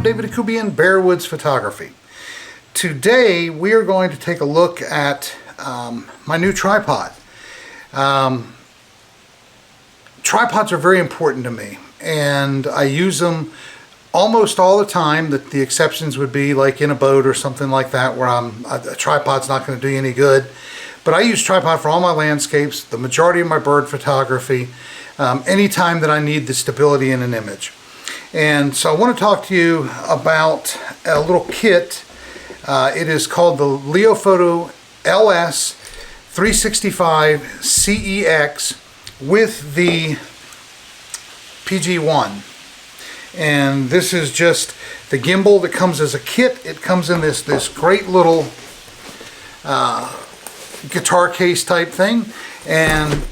David Akubian, Bearwoods Photography. Today we are going to take a look at my new tripod. Tripods are very important to me, and I use them almost all the time. The exceptions would be like in a boat or something like that, where a tripod's not going to do you any good. But I use tripod for all my landscapes, the majority of my bird photography, anytime that I need the stability in an image. And so I want to talk to you about a little kit. It is called the Leofoto LS 365 CEX with the PG-1. And this is just the gimbal that comes as a kit. It comes in this great little guitar case type thing, and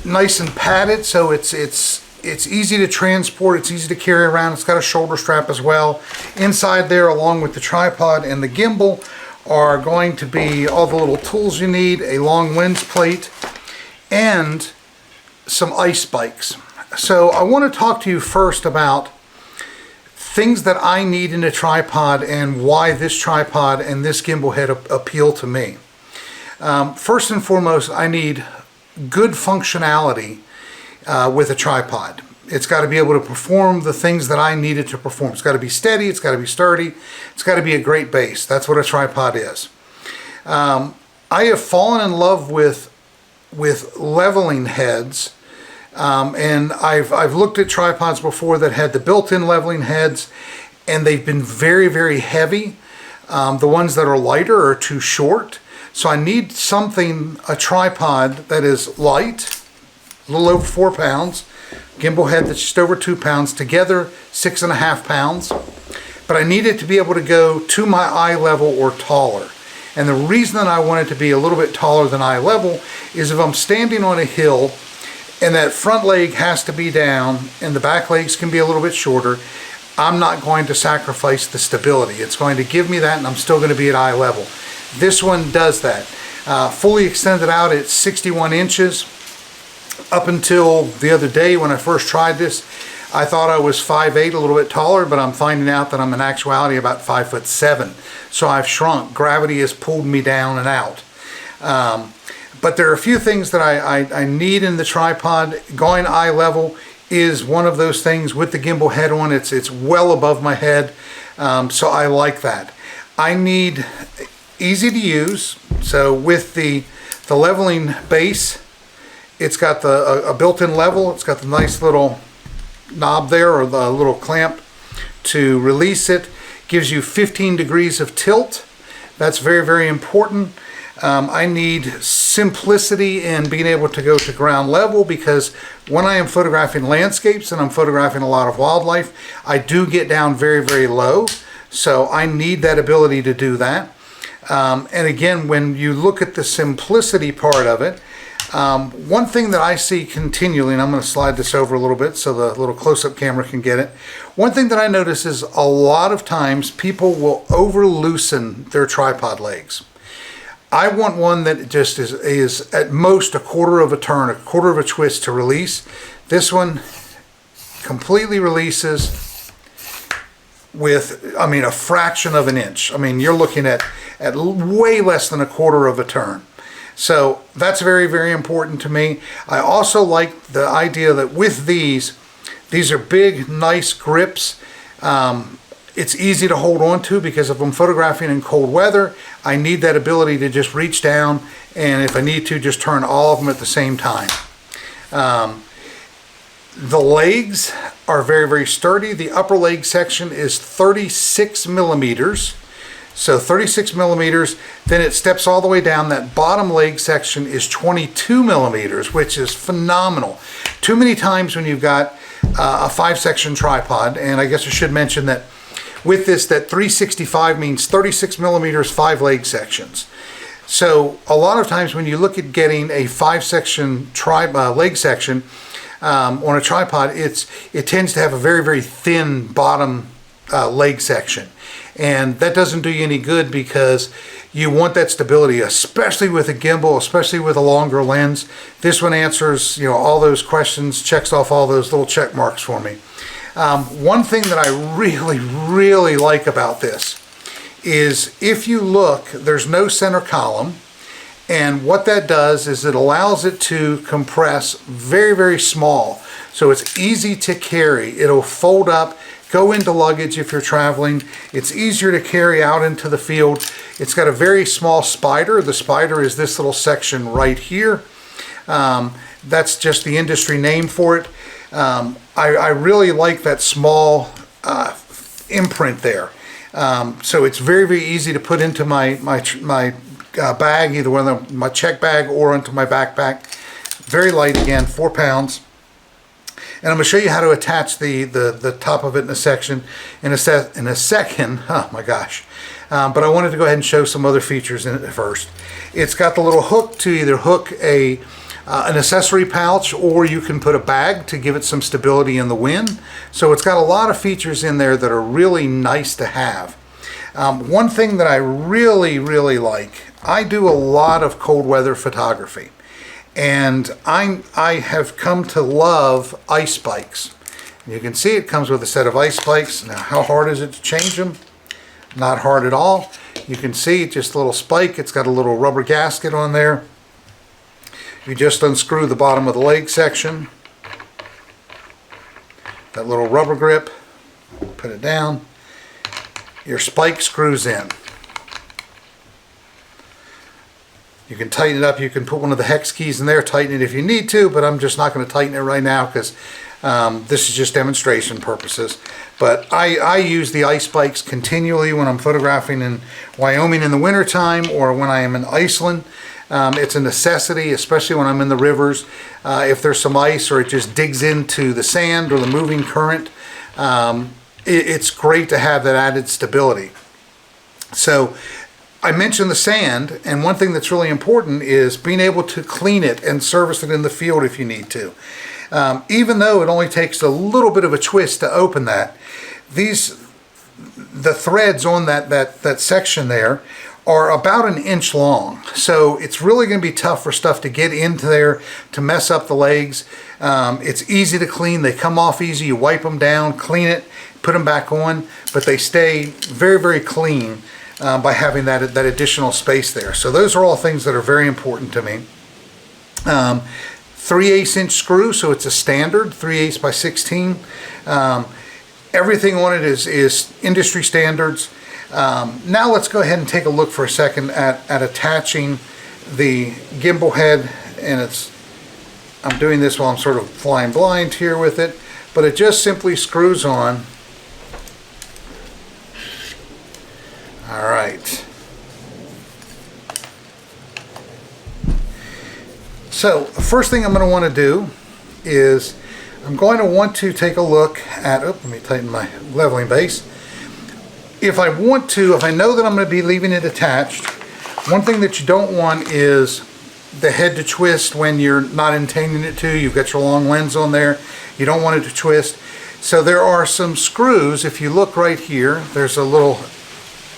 nice and padded, so it's easy to transport, it's easy to carry around. It's got a shoulder strap as well. Inside there, along with the tripod and the gimbal, are going to be all the little tools you need, a long lens plate, and some ice spikes. So I want to talk to you first about things that I need in a tripod and why this tripod and this gimbal head appeal to me. First and foremost, I need good functionality with a tripod. It's got to be able to perform the things that I need it to perform. It's got to be steady, it's got to be sturdy, it's got to be a great base. That's what a tripod is. I have fallen in love with leveling heads, and I've looked at tripods before that had the built-in leveling heads, and they've been very, very heavy. The ones that are lighter are too short. So I need a tripod that is light, a little over 4 pounds, gimbal head that's just over 2 pounds, together 6.5 pounds. But I need it to be able to go to my eye level or taller. And the reason that I want it to be a little bit taller than eye level is if I'm standing on a hill and that front leg has to be down and the back legs can be a little bit shorter, I'm not going to sacrifice the stability. It's going to give me that, and I'm still going to be at eye level. This one does that. Fully extended out at 61 inches. Up until the other day when I first tried this, I thought I was 5'8", a little bit taller, but I'm finding out that I'm in actuality about 5'7". So I've shrunk. Gravity has pulled me down and out. But there are a few things that I need in the tripod. Going eye level is one of those things. With the gimbal head on, it's well above my head, so I like that. I need easy to use. So with the leveling base, it's got a built-in level. It's got the nice little knob there, or the little clamp to release it. Gives you 15 degrees of tilt. That's very, very important. I need simplicity in being able to go to ground level, because when I am photographing landscapes and I'm photographing a lot of wildlife, I do get down very, very low. So I need that ability to do that. And again, when you look at the simplicity part of it, one thing that I see continually, and I'm going to slide this over a little bit so the little close-up camera can get it. One thing that I notice is a lot of times people will over-loosen their tripod legs. I want one that just is at most a quarter of a turn, a quarter of a twist to release. This one completely releases with, I mean, a fraction of an inch. I mean, you're looking at way less than a quarter of a turn. So that's very, very important to me. I also like the idea that with these are big, nice grips. It's easy to hold on to, because if I'm photographing in cold weather, I need that ability to just reach down, and if I need to, just turn all of them at the same time. The legs are very, very sturdy. The upper leg section is 36 millimeters. So 36 millimeters, then it steps all the way down. That bottom leg section is 22 millimeters, which is phenomenal. Too many times when you've got a 5-section tripod, and I guess I should mention that with this, that 365 means 36 millimeters, 5 leg sections. So a lot of times when you look at getting a 5-section leg section on a tripod, it tends to have a very, very thin bottom leg section. And that doesn't do you any good, because you want that stability, especially with a gimbal, especially with a longer lens. This one answers, all those questions, checks off all those little check marks for me. One thing that I really like about this is if you look, there's no center column. And what that does is it allows it to compress very small. So it's easy to carry. It'll fold up, go into luggage if you're traveling. It's easier to carry out into the field. It's got a very small spider. The spider is this little section right here. That's just the industry name for it. I really like that small imprint there. So it's very very easy to put into my bag, either one of my check bag or into my backpack. Very light, again, 4 pounds. And I'm going to show you how to attach the top of it in a second. Oh my gosh. But I wanted to go ahead and show some other features in it first. It's got the little hook to either hook an accessory pouch, or you can put a bag to give it some stability in the wind. So it's got a lot of features in there that are really nice to have. One thing that I really like, I do a lot of cold weather photography, and I have come to love ice spikes. You can see it comes with a set of ice spikes. Now, how hard is it to change them? Not hard at all. You can see just a little spike. It's got a little rubber gasket on there. You just unscrew the bottom of the leg section, that little rubber grip, put it down. Your spike screws in. You can tighten it up. You can put one of the hex keys in there, tighten it if you need to, but I'm just not going to tighten it right now because this is just demonstration purposes. But I use the ice spikes continually when I'm photographing in Wyoming in the wintertime, or when I am in Iceland. It's a necessity, especially when I'm in the rivers. If there's some ice or it just digs into the sand or the moving current, it's great to have that added stability. So I mentioned the sand, and one thing that's really important is being able to clean it and service it in the field if you need to. Even though it only takes a little bit of a twist to open that, the threads on that section there are about 1 inch long. So it's really going to be tough for stuff to get into there to mess up the legs. It's easy to clean. They come off easy. You wipe them down, clean it, put them back on, but they stay very clean by having that additional space there. So those are all things that are very important to me. 3/8 inch screw, so it's a standard 3/8 by 16. Everything on it is industry standards. Now let's go ahead and take a look for a second at attaching the gimbal head, and I'm doing this while I'm sort of flying blind here with it, but it just simply screws on. All right. So the first thing I'm going to want to do is I'm going to want to take a look at, let me tighten my leveling base. If I know that I'm going to be leaving it attached, one thing that you don't want is the head to twist when you're not intending it to. You've got your long lens on there. You don't want it to twist. So there are some screws. If you look right here, there's a little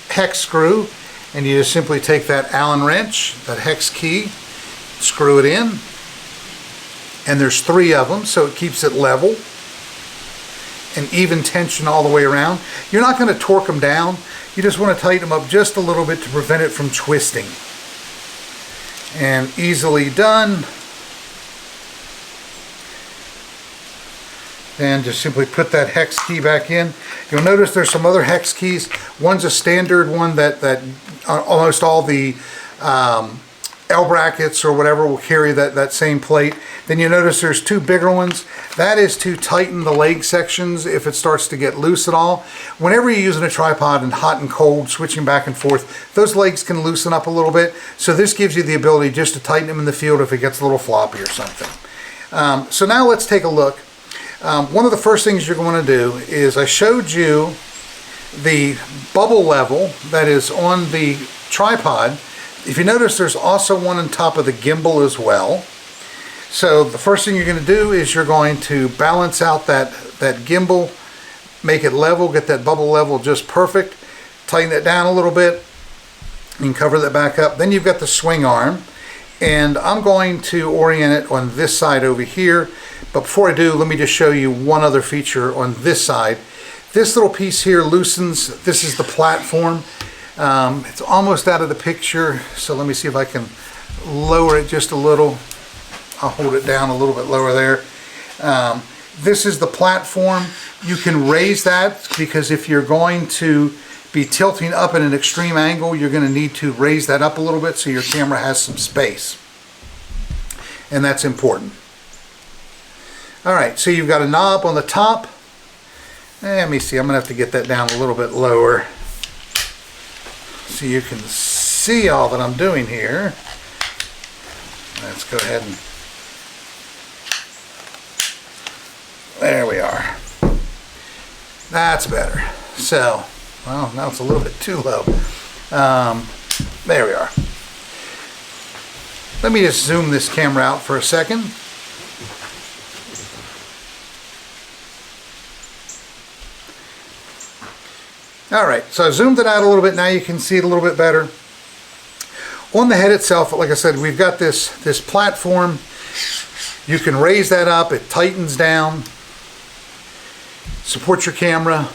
hex screw, and you just simply take that Allen wrench, that hex key, screw it in, and there's 3 of them, so it keeps it level and even tension all the way around. You're not going to torque them down. You just want to tighten them up just a little bit to prevent it from twisting. And easily done. And just simply put that hex key back in. You'll notice there's some other hex keys. One's a standard one that almost all the L brackets or whatever will carry that same plate. Then you notice there's 2 bigger ones. That is to tighten the leg sections if it starts to get loose at all. Whenever you're using a tripod in hot and cold, switching back and forth, those legs can loosen up a little bit. So this gives you the ability just to tighten them in the field if it gets a little floppy or something. So now let's take a look. One of the first things you're going to do is I showed you the bubble level that is on the tripod. If you notice, there's also one on top of the gimbal as well. So the first thing you're going to do is you're going to balance out that gimbal, make it level, get that bubble level just perfect, tighten it down a little bit, and cover that back up. Then you've got the swing arm, and I'm going to orient it on this side over here, But before I do, let me just show you one other feature on this side. This little piece here loosens. This is the platform. It's almost out of the picture, so let me see if I can lower it just a little. I'll hold it down a little bit lower there. This is the platform. You can raise that because if you're going to be tilting up at an extreme angle, you're going to need to raise that up a little bit so your camera has some space. And that's important. Alright, so you've got a knob on the top. Let me see, I'm going to have to get that down a little bit lower so you can see all that I'm doing here. Let's go ahead and... There we are. That's better. So, well, now it's a little bit too low. There we are. Let me just zoom this camera out for a second. Alright, so I zoomed it out a little bit. Now you can see it a little bit better. On the head itself, like I said, we've got this platform. You can raise that up. It tightens down. Support your camera.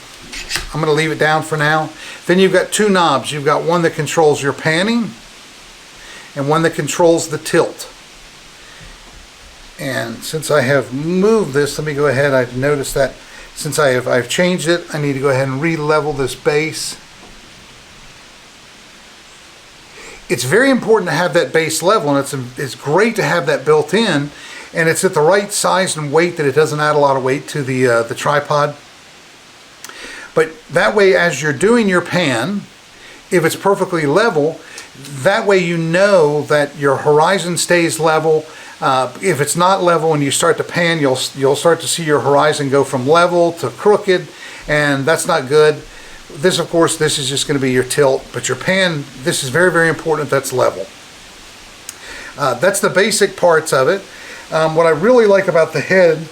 I'm going to leave it down for now. Then you've got two knobs. You've got one that controls your panning and one that controls the tilt. And since I have moved this, let me go ahead. I've noticed that since I've changed it, I need to go ahead and re-level this base. It's very important to have that base level, and it's great to have that built in, and it's at the right size and weight that it doesn't add a lot of weight to the tripod. But that way, as you're doing your pan, if it's perfectly level, that way you know that your horizon stays level. If it's not level and you start to pan, you'll start to see your horizon go from level to crooked, and that's not good. This, of course, this is just going to be your tilt, but your pan, this is very, very important that's level. That's the basic parts of it. What I really like about the head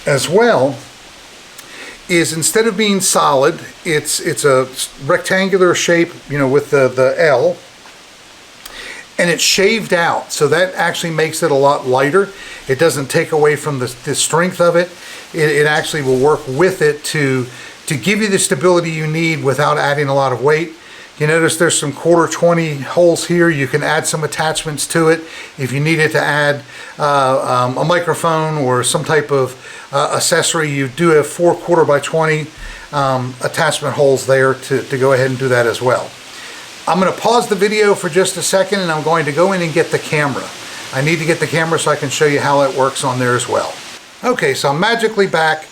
as well is instead of being solid, it's a rectangular shape, you know, with the L, and it's shaved out, so that actually makes it a lot lighter. It doesn't take away from the strength of it. It actually will work with it to give you the stability you need without adding a lot of weight. You notice there's some 1/4-20 holes here. You can add some attachments to it if you needed to add a microphone or some type of accessory. You do have 4 1/4-by-20 attachment holes there to go ahead and do that as well. I'm going to pause the video for just a second, and I'm going to go in and get the camera. I need to get the camera so I can show you how it works on there as well. Okay, so I'm magically back.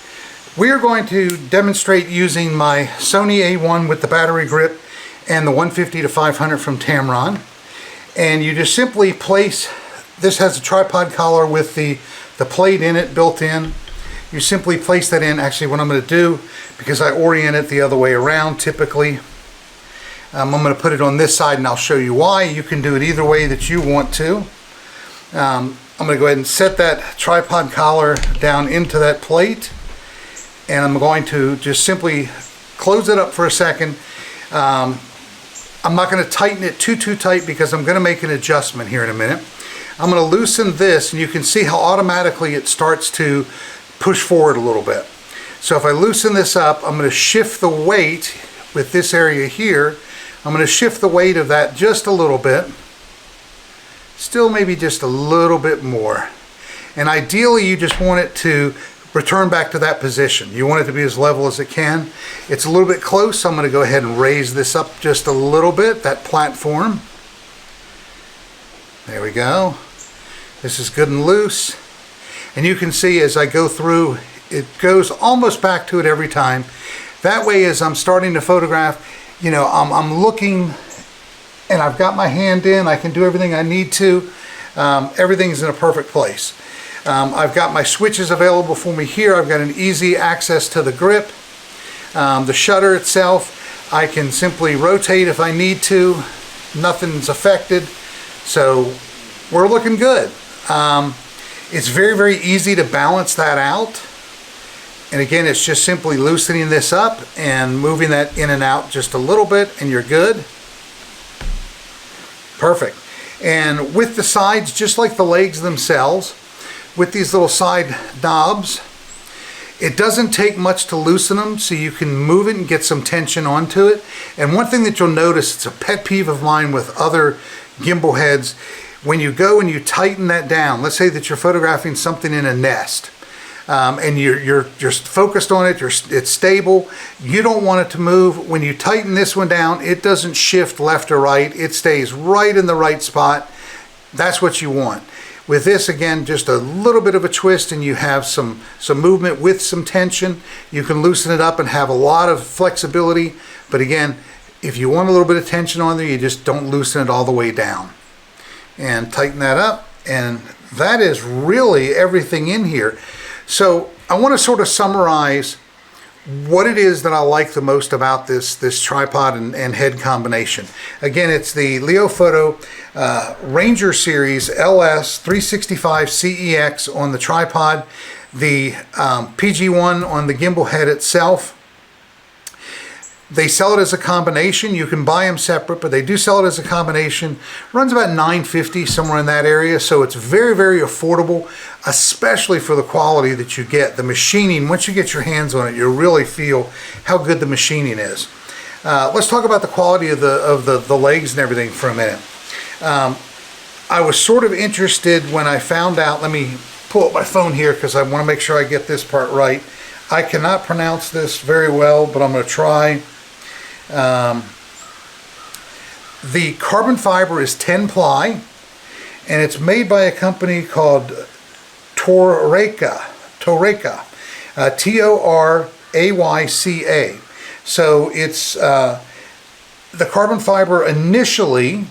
We are going to demonstrate using my Sony A1 with the battery grip and the 150-500 from Tamron. And you just simply place, this has a tripod collar with the plate in it built in. You simply place that in. Actually, what I'm going to do, because I orient it the other way around typically, I'm going to put it on this side and I'll show you why. You can do it either way that you want to. I'm going to go ahead and set that tripod collar down into that plate, and I'm going to just simply close it up for a second. I'm not going to tighten it too tight because I'm going to make an adjustment here in a minute. I'm going to loosen this, and you can see how automatically it starts to push forward a little bit. So if I loosen this up, I'm going to shift the weight with this area here. I'm going to shift the weight of that just a little bit. Still maybe just a little bit more. And ideally you just want it to return back to that position. You want it to be as level as it can. It's a little bit close, so I'm going to go ahead and raise this up just a little bit, that platform. There we go. This is good and loose. And you can see as I go through, it goes almost back to it every time. That way, as I'm starting to photograph, you know, I'm looking and I've got my hand in, I can do everything I need to. Everything's in a perfect place. I've got my switches available for me here. I've got an easy access to the grip. The shutter itself, I can simply rotate if I need to. Nothing's affected. So we're looking good. It's very, very easy to balance that out. And again, it's just simply loosening this up and moving that in and out just a little bit, and you're good. Perfect. And with the sides, just like the legs themselves, with these little side knobs. It doesn't take much to loosen them, so you can move it and get some tension onto it. And one thing that you'll notice, it's a pet peeve of mine with other gimbal heads, when you go and you tighten that down, let's say that you're photographing something in a nest, and you're focused on it, it's stable, you don't want it to move. When you tighten this one down, it doesn't shift left or right, it stays right in the right spot. That's what you want. With this, again, just a little bit of a twist and you have some movement with some tension. You can loosen it up and have a lot of flexibility. But again, if you want a little bit of tension on there, you just don't loosen it all the way down. And tighten that up. And that is really everything in here. So I want to sort of summarize what it is that I like the most about this tripod and head combination. Again, it's the Leofoto Ranger Series LS 365 CEX on the tripod, the PG-1 on the gimbal head itself. They sell it as a combination. You can buy them separate, but they do sell it as a combination. Runs about $950, somewhere in that area, so it's very, very affordable, especially for the quality that you get. The machining, once you get your hands on it, you'll really feel how good the machining is. Let's talk about the quality of the legs and everything for a minute. I was sort of interested when I found out, let me pull up my phone here because I want to make sure I get this part right. I cannot pronounce this very well, but I'm going to try. The carbon fiber is 10 ply, and it's made by a company called Torayca, Torayca. So it's the carbon fiber initially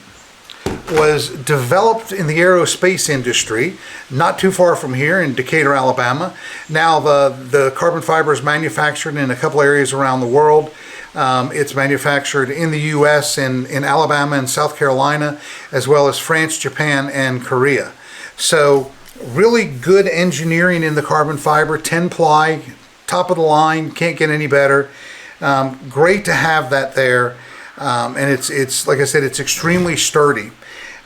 was developed in the aerospace industry, not too far from here in Decatur, Alabama. Now the carbon fiber is manufactured in a couple areas around the world. It's manufactured in the US and in Alabama and South Carolina, as well as France, Japan, and Korea. So really good engineering in the carbon fiber, 10 ply, top of the line, can't get any better. Great to have that there. And it's like I said, it's extremely sturdy.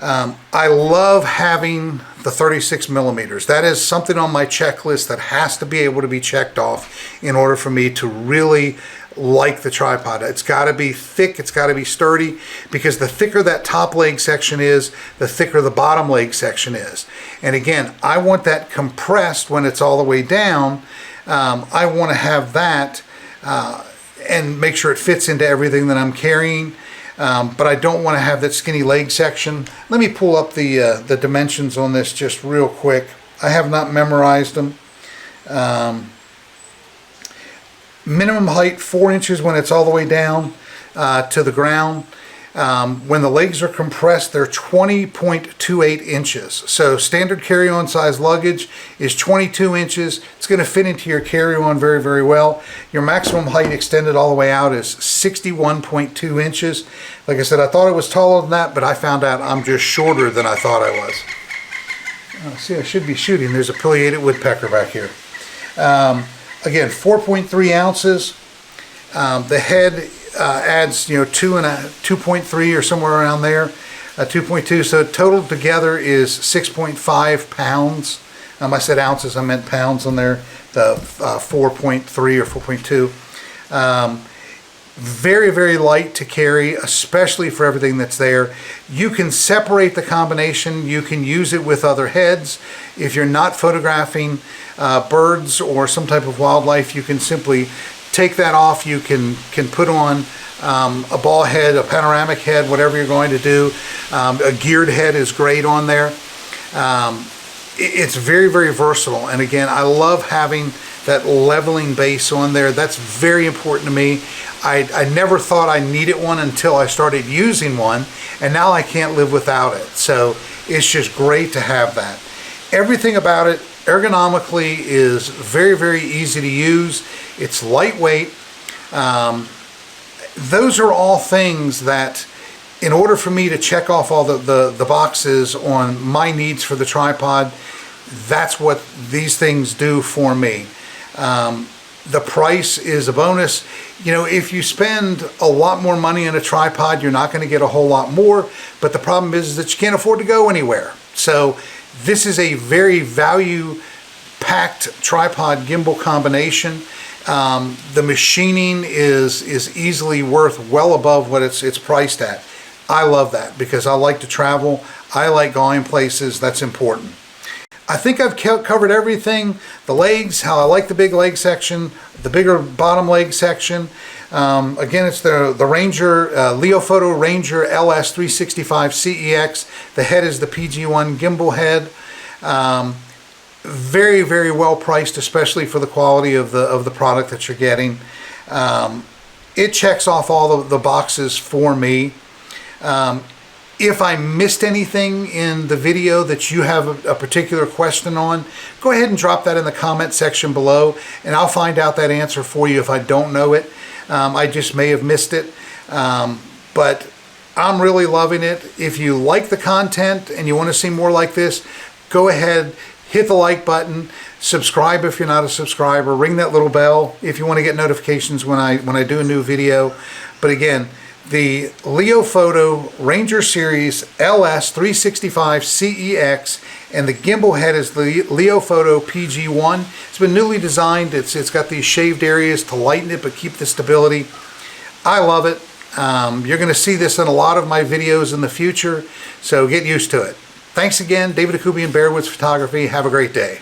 I love having the 36 millimeters. That is something on my checklist that has to be able to be checked off in order for me to really like the tripod. It's got to be thick, it's got to be sturdy, because the thicker that top leg section is, the thicker the bottom leg section is. And again, I want that compressed when it's all the way down. I want to have that and make sure it fits into everything that I'm carrying. But I don't want to have that skinny leg section. Let me pull up the dimensions on this just real quick. I have not memorized them. Minimum height 4 inches when it's all the way down to the ground. When the legs are compressed, they're 20.28 inches. So standard carry-on size luggage is 22 inches. It's going to fit into your carry-on very, very well. Your maximum height extended all the way out is 61.2 inches. Like I said, I thought it was taller than that, but I found out I'm just shorter than I thought I was. See, I should be shooting. There's a pileated woodpecker back here. Again, 4.3 ounces. The head adds, 2.3 or somewhere around there, 2.2. So total together is 6.5 pounds. I said ounces, I meant pounds on there. The 4.3 or 4.2. Very, very light to carry, especially for everything that's there. You can separate the combination. You can use it with other heads. If you're not photographing birds or some type of wildlife, you can simply take that off. You can put on a ball head, a panoramic head, whatever you're going to do. A geared head is great on there. It's very, very versatile. And again, I love having that leveling base on there. That's very important to me. I never thought I needed one until I started using one, and now I can't live without it. So it's just great to have that. Everything about it ergonomically is very, very easy to use. It's lightweight. Those are all things that, in order for me to check off all the boxes on my needs for the tripod, that's what these things do for me. The price is a bonus. If you spend a lot more money on a tripod, you're not going to get a whole lot more, but the problem is that you can't afford to go anywhere. So this is a very value packed tripod gimbal combination. The machining is easily worth well above what it's priced at. I love that because I like to travel. I like going places. That's important. I think I've covered everything. The legs, how I like the big leg section, the bigger bottom leg section. Again, it's the Ranger, Leofoto Ranger LS 365 CEX. The head is the PG-1 Gimbal head. Very, very well priced, especially for the quality of the product that you're getting. It checks off all the boxes for me. If I missed anything in the video that you have a particular question on, go ahead and drop that in the comment section below, and I'll find out that answer for you if I don't know it. I just may have missed it, but I'm really loving it. If you like the content and you want to see more like this, go ahead, hit the like button, subscribe if you're not a subscriber, ring that little bell if you want to get notifications when I do a new video. But again, the Leofoto Ranger Series LS 365 CEX, and the gimbal head is the Leofoto PG-1. It's been newly designed. It's got these shaved areas to lighten it but keep the stability. I love it. You're going to see this in a lot of my videos in the future, so get used to it. Thanks again, David Akubian, Bearwoods Photography. Have a great day.